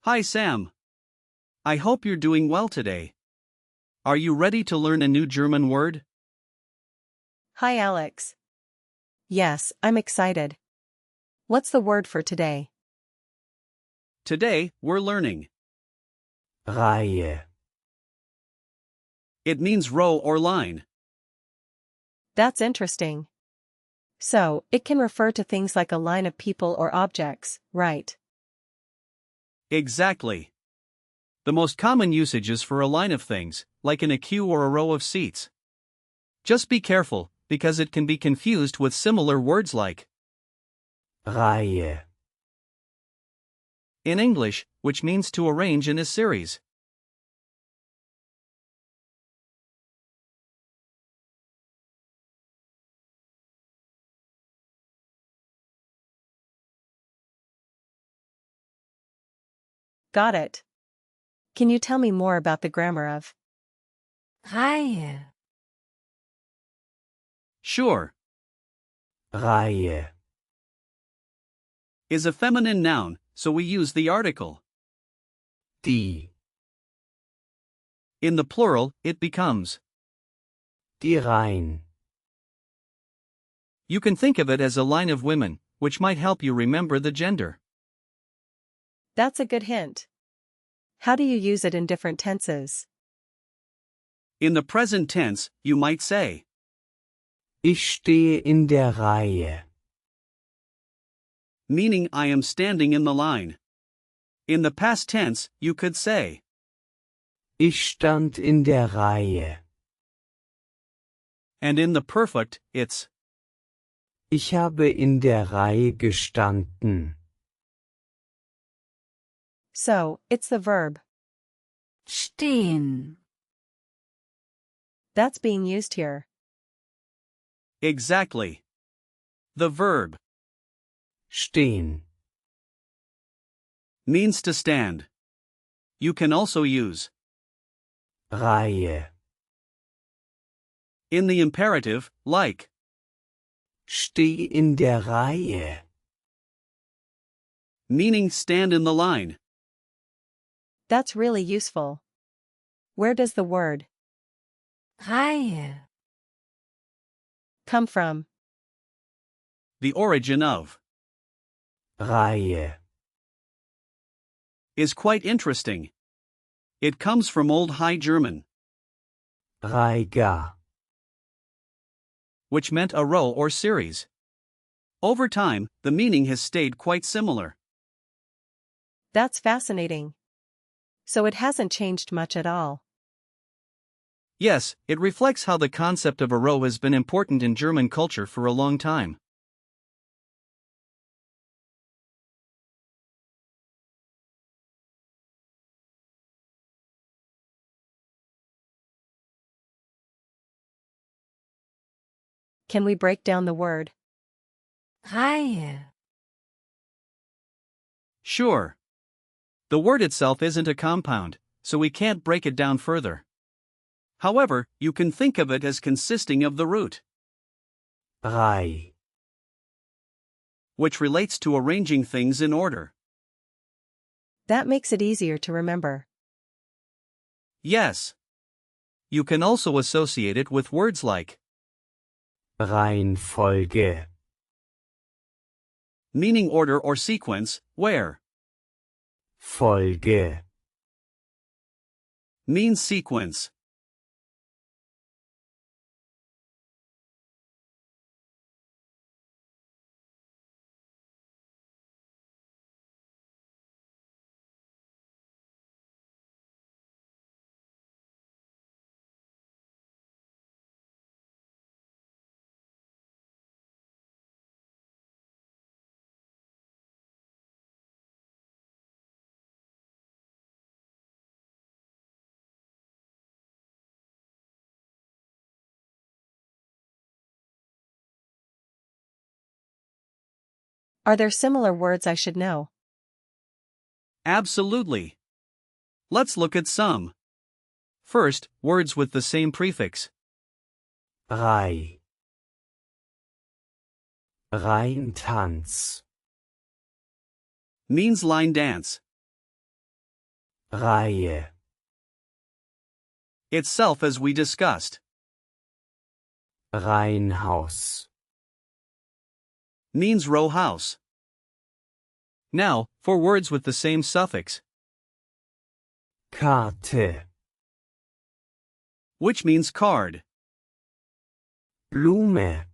Hi Sam. I hope you're doing well today. Are you ready to learn a new German word? Hi Alex. Yes, I'm excited. What's the word for today? Today, we're learning. Reihe. It means row or line. That's interesting. So, it can refer to things like a line of people or objects, right? Exactly. The most common usage is for a line of things, like in a queue or a row of seats. Just be careful, because it can be confused with similar words like Reihe. in English, which means to arrange in a series. Got it. Can you tell me more about the grammar of Reihe. Sure. Reihe. Is a feminine noun, so we use the article. Die. In the plural, it becomes. Die Reihen. You can think of it as a line of women, which might help you remember the gender. That's a good hint. How do you use it in different tenses? In the present tense, you might say, Ich stehe in der Reihe. meaning I am standing in the line. In the past tense, you could say, Ich stand in der Reihe. and in the perfect, it's. Ich habe in der Reihe gestanden. So, it's the verb Stehen. that's being used here. Exactly. The verb Stehen. means to stand. You can also use Reihe. in the imperative, like, Steh in der Reihe. meaning stand in the line. That's really useful. Where does the word Reihe. come from? The origin of Reihe. is quite interesting. It comes from Old High German, Reiga. which meant a row or series. Over time, the meaning has stayed quite similar. That's fascinating. So it hasn't changed much at all. Yes, it reflects how the concept of a row has been important in German culture for a long time. Can we break down the word Reihe. Sure. The word itself isn't a compound, so we can't break it down further. However, you can think of it as consisting of the root, Rei. which relates to arranging things in order. that makes it easier to remember? Yes. You can also associate it with words like Reihenfolge. meaning order or sequence, where Folge. means sequence. Are there similar words I should know? Absolutely. Let's look at some. First, words with the same prefix. Rei. Reihentanz. Means line dance. Reihe. Itself as we discussed. Reihenhaus. Means row house. Now, for words with the same suffix, Karte. which means card, Blume.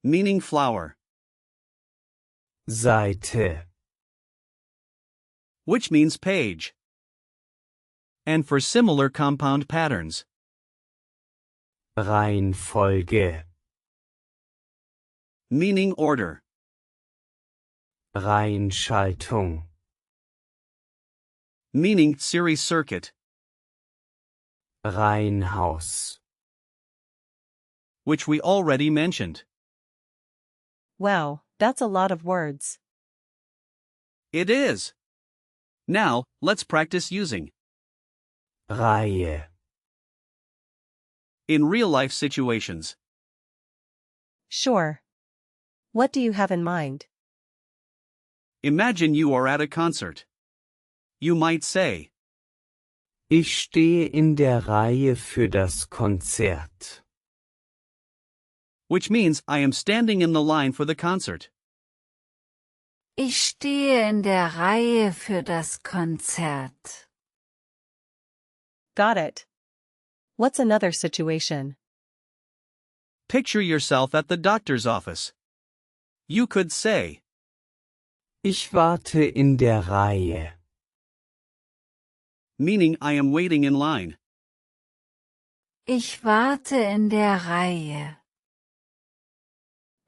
meaning flower, Seite. which means page. And for similar compound patterns, Reihenfolge. meaning order, Reihenschaltung. meaning series circuit, Reihenhaus. which we already mentioned. Wow, that's a lot of words. It is. Now, let's practice using Reihe. in real-life situations. Sure. What do you have in mind? Imagine you are at a concert. You might say, Ich stehe in der Reihe für das Konzert. which means I am standing in the line for the concert. Ich stehe in der Reihe für das Konzert. Got it. What's another situation? Picture yourself at the doctor's office. You could say, Ich warte in der Reihe. meaning I am waiting in line. Ich warte in der Reihe.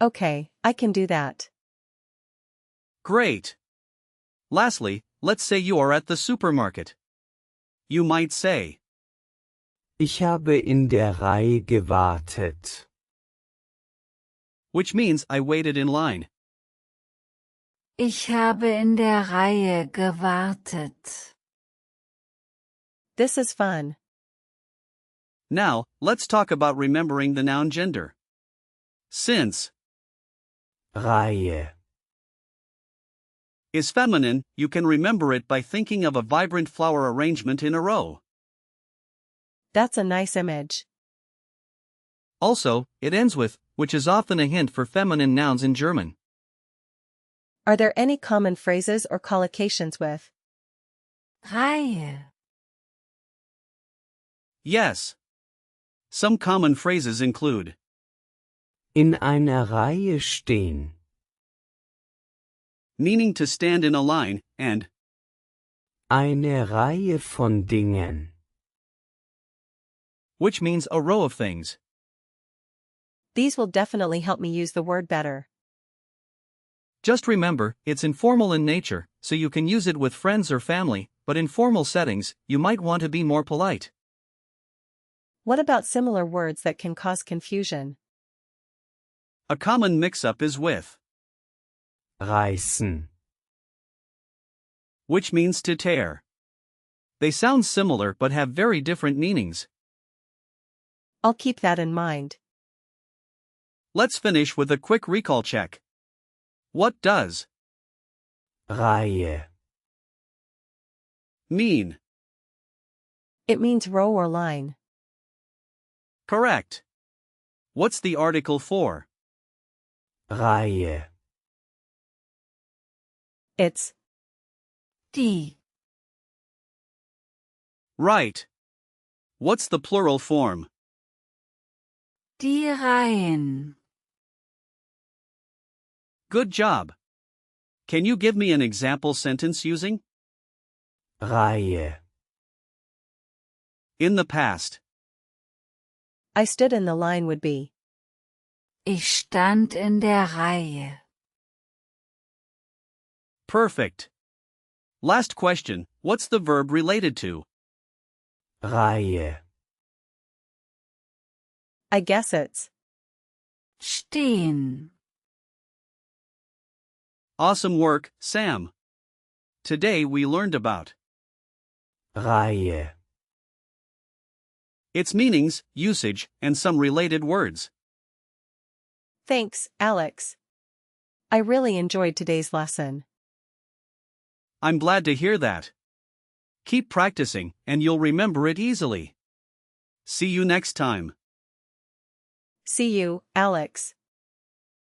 Okay, I can do that. Great. Lastly, let's say you are at the supermarket. You might say, Ich habe in der Reihe gewartet. which means I waited in line. Ich habe in der Reihe gewartet. This is fun. Now, let's talk about remembering the noun gender. Since Reihe. is feminine, you can remember it by thinking of a vibrant flower arrangement in a row. That's a nice image. Also, it ends with, which is often a hint for feminine nouns in German. Are there any common phrases or collocations with Reihe. Yes. Some common phrases include In einer Reihe stehen. meaning to stand in a line, and Eine Reihe von Dingen. which means a row of things. These will definitely help me use the word better. Just remember, it's informal in nature, so you can use it with friends or family, but in formal settings, you might want to be more polite. What about similar words that can cause confusion? A common mix-up is with, Reißen. which means to tear. They sound similar but have very different meanings. I'll keep that in mind. Let's finish with a quick recall check. What does Reihe. mean? It means row or line. Correct. What's the article for? Reihe. It's Die. Right. What's the plural form? Die Reihen. Good job. Can you give me an example sentence using Reihe. in the past? I stood in the line would be Ich stand in der Reihe. Perfect. Last question, what's the verb related to? Reihe. I guess it's Stehen. Awesome work, Sam. Today we learned about Reihe. its meanings, usage, and some related words. Thanks, Alex. I really enjoyed today's lesson. I'm glad to hear that. Keep practicing, and you'll remember it easily. See you next time. See you, Alex.